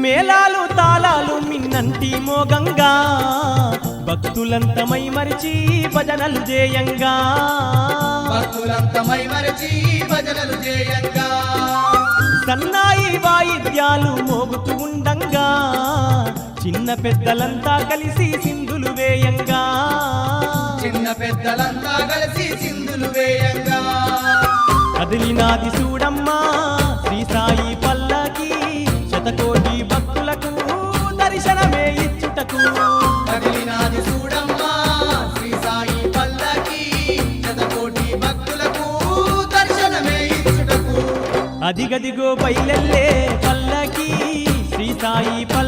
మేళాలు తాళాలు మిన్నంటి మోగంగా భక్తులంతమై మరిచి భజనలు చేయంగా సన్నాయి వాయిద్యాలు మోగుతూ ఉండంగా చిన్న పెద్దలంతా కలిసి సింధులు వేయంగా కదిలినాది చూడమ్మా శ్రీ సాయి పల్లకి శతకోటి భక్తులకు దర్శనమే ఇచ్చుటకు కదిలినాది చూడమ్మా శ్రీ సాయి పల్లకి శతకోటి భక్తులకు దర్శనమే ఇచ్చుటకు అదిగదిగో బయలెల్లే పల్లకి శ్రీ సాయి పల్లకి